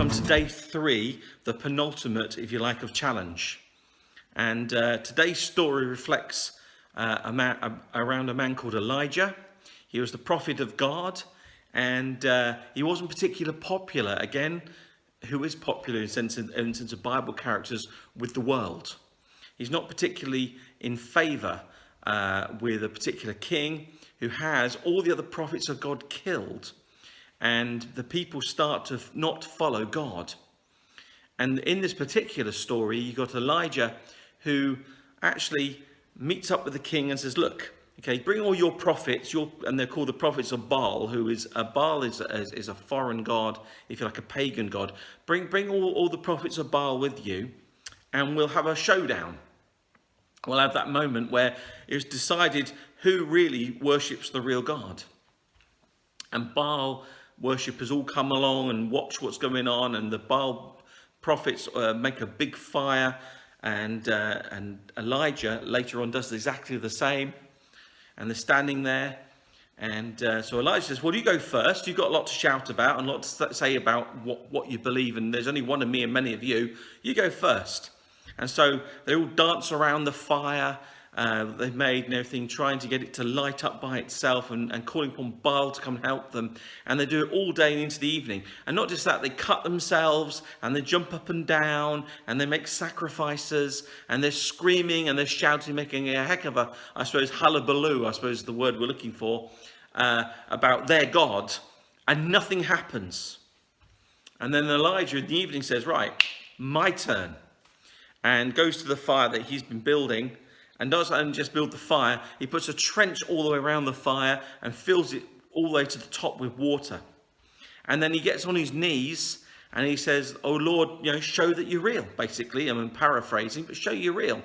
on to day 3, the penultimate, if you like, of challenge. And today's story reflects around a man called Elijah. He was the prophet of God, and he wasn't particularly popular. Again, who is popular in sense of Bible characters with the world. He's not particularly in favour with a particular king who has all the other prophets of God killed, and the people start to not follow God. And in this particular story, you've got Elijah who actually meets up with the king and says, look, okay, bring all your prophets, and they're called the prophets of Baal, who is, Baal is a foreign god, if you like, a pagan god. Bring all the prophets of Baal with you, and we'll have a showdown. We'll have that moment where it's decided who really worships the real God. And Baal worshippers all come along and watch what's going on, and the Baal prophets make a big fire, and Elijah later on does exactly the same, and they're standing there, and so Elijah says, well, you go first, you've got a lot to shout about and a lot to say about what you believe, and there's only one of me and many of you go first. And so they all dance around the fire they've made and everything, trying to get it to light up by itself, and calling upon Baal to come and help them. And they do it all day and into the evening. And not just that, they cut themselves and they jump up and down and they make sacrifices, and they're screaming and they're shouting, making a heck of a, I suppose, hullabaloo, I suppose is the word we're looking for, about their God, and nothing happens. And then Elijah in the evening says, right, my turn, and goes to the fire that he's been building, and doesn't only just build the fire, he puts a trench all the way around the fire and fills it all the way to the top with water. And then he gets on his knees and he says, oh Lord, show that you're real, basically. I'm paraphrasing, but show you're real.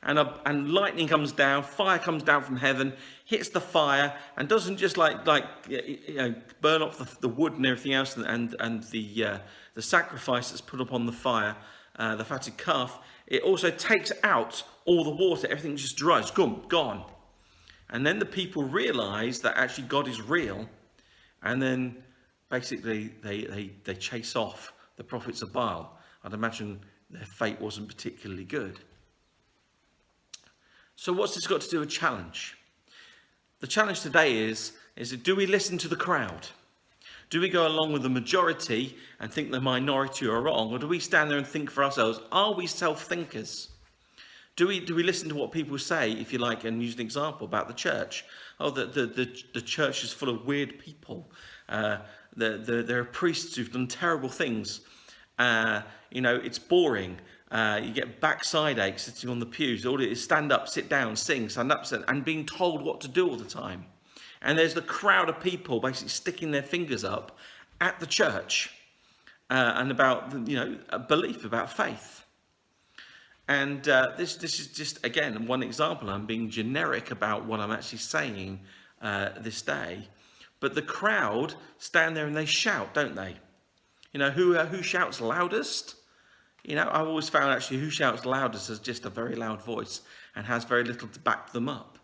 And lightning comes down, fire comes down from heaven, hits the fire, and doesn't just burn off the wood and everything else, and the sacrifice that's put upon the fire, the fatted calf. It also takes out all the water. Everything just dries, gone. And then the people realize that actually God is real, and then basically they chase off the prophets of Baal. I'd imagine their fate wasn't particularly good. So what's this got to do with challenge? The challenge today is do we listen to the crowd? Do we go along with the majority and think the minority are wrong? Or do we stand there and think for ourselves? Are we self-thinkers? Do we listen to what people say, if you like, and use an example about the church? Oh, the church is full of weird people. There are priests who've done terrible things. It's boring. You get backside aches sitting on the pews. All it is stand up, sit down, sing, stand up, and being told what to do all the time. And there's the crowd of people basically sticking their fingers up at the church and about, a belief about faith. And this is just, again, one example. I'm being generic about what I'm actually saying this day. But the crowd stand there and they shout, don't they? Who shouts loudest? I've always found actually who shouts loudest has just a very loud voice and has very little to back them up.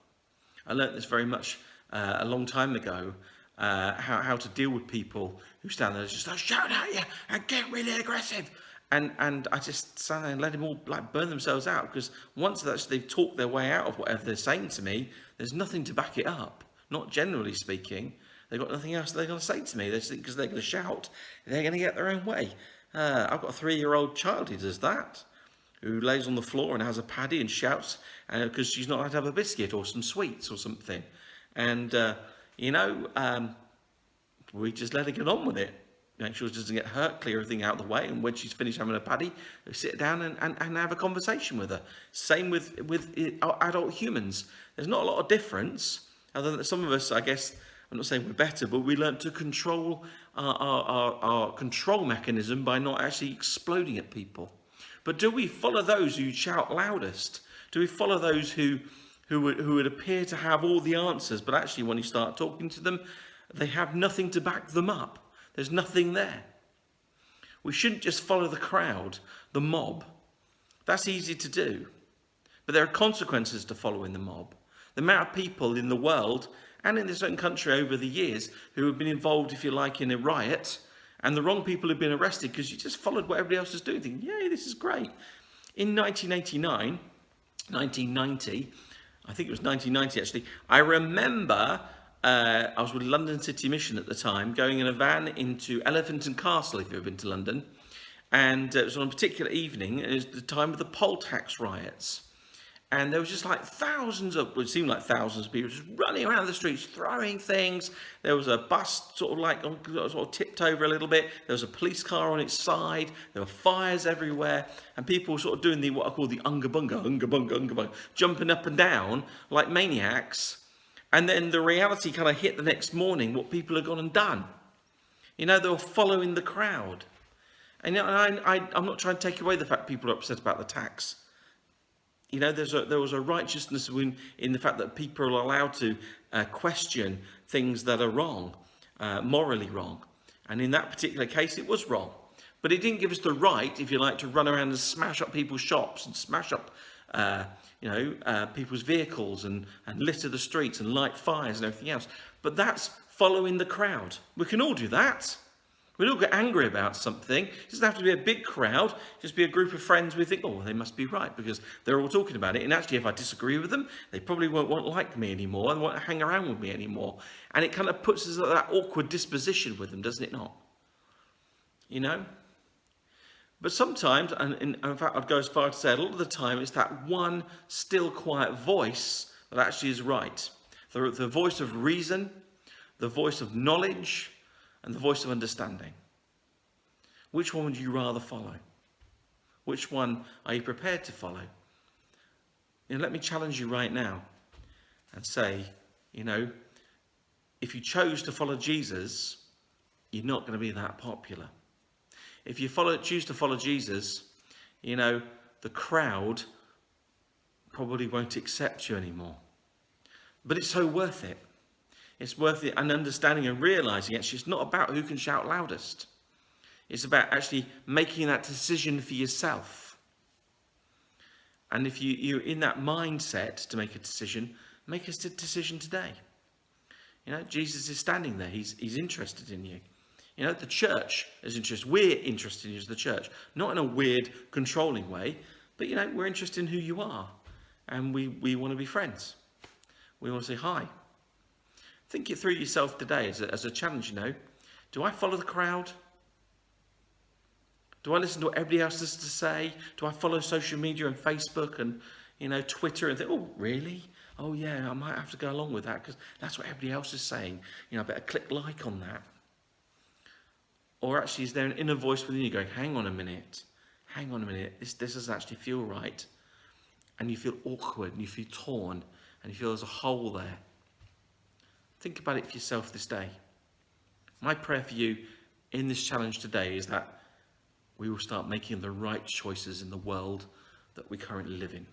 I learnt this very much a long time ago, how to deal with people who stand there and just shout at you and get really aggressive. And I just stand there and let them all burn themselves out, because once they've talked their way out of whatever they're saying to me, there's nothing to back it up. Not generally speaking. They've got nothing else they're going to say to me. Because they're going to shout, they're going to get their own way. I've got a 3-year-old child who does that, who lays on the floor and has a paddy and shouts because she's not allowed to have a biscuit or some sweets or something. And, we just let her get on with it. Make sure she doesn't get hurt, clear everything out of the way. And when she's finished having a paddy, we sit down and have a conversation with her. Same with adult humans. There's not a lot of difference, other than some of us, I guess, I'm not saying we're better, but we learn to control our control mechanism by not actually exploding at people. But do we follow those who shout loudest? Do we follow those who would appear to have all the answers, but actually when you start talking to them, they have nothing to back them up? There's nothing there. We shouldn't just follow the crowd, the mob. That's easy to do. But there are consequences to following the mob. The amount of people in the world and in this own country over the years who have been involved, if you like, in a riot And the wrong people have been arrested because you just followed what everybody else was doing, thinking, yay, this is great. In 1990, I think it was 1990 actually, I remember I was with London City Mission at the time, going in a van into Elephant and Castle, if you've ever been to London. And it was on a particular evening, and it was the time of the poll tax riots. And there was just like thousands of, well, it seemed like thousands of people just running around the streets, throwing things. There was a bus sort of like sort of tipped over a little bit. There was a police car on its side. There were fires everywhere. And people were sort of doing what I call the unga bunga, jumping up and down like maniacs. And then the reality kind of hit the next morning, what people had gone and done. They were following the crowd. And I'm not trying to take away the fact people are upset about the tax. There was a righteousness in the fact that people are allowed to question things that are wrong, morally wrong. And in that particular case, it was wrong. But it didn't give us the right, if you like, to run around and smash up people's shops and smash up, people's vehicles and litter the streets and light fires and everything else. But that's following the crowd. We can all do that. We'd all get angry about something. It doesn't have to be a big crowd. Just be a group of friends we think, oh, they must be right because they're all talking about it. And actually, if I disagree with them, they probably won't like me anymore and won't hang around with me anymore. And it kind of puts us at that awkward disposition with them, doesn't it not? But sometimes, and in fact, I'd go as far as to say a lot of the time, it's that one still, quiet voice that actually is right. The voice of reason, the voice of knowledge, and the voice of understanding. Which one would you rather follow? Which one are you prepared to follow? Let me challenge you right now and say, if you chose to follow Jesus, you're not going to be that popular. If you choose to follow Jesus, the crowd probably won't accept you anymore. But it's so worth it. It's worth it, and understanding and realizing actually it's not about who can shout loudest. It's about actually making that decision for yourself. And if you're in that mindset to make a decision, make a decision today. Jesus is standing there. He's interested in you. The church is interested. We're interested in you as the church. Not in a weird, controlling way, but, we're interested in who you are. And we want to be friends. We want to say hi. Think it through yourself today as a challenge, Do I follow the crowd? Do I listen to what everybody else has to say? Do I follow social media and Facebook and, Twitter and think, oh, really? Oh, yeah, I might have to go along with that because that's what everybody else is saying. I better click like on that. Or actually, is there an inner voice within you going, hang on a minute, this doesn't actually feel right. And you feel awkward and you feel torn and you feel there's a hole there. Think about it for yourself this day. My prayer for you in this challenge today is that we will start making the right choices in the world that we currently live in.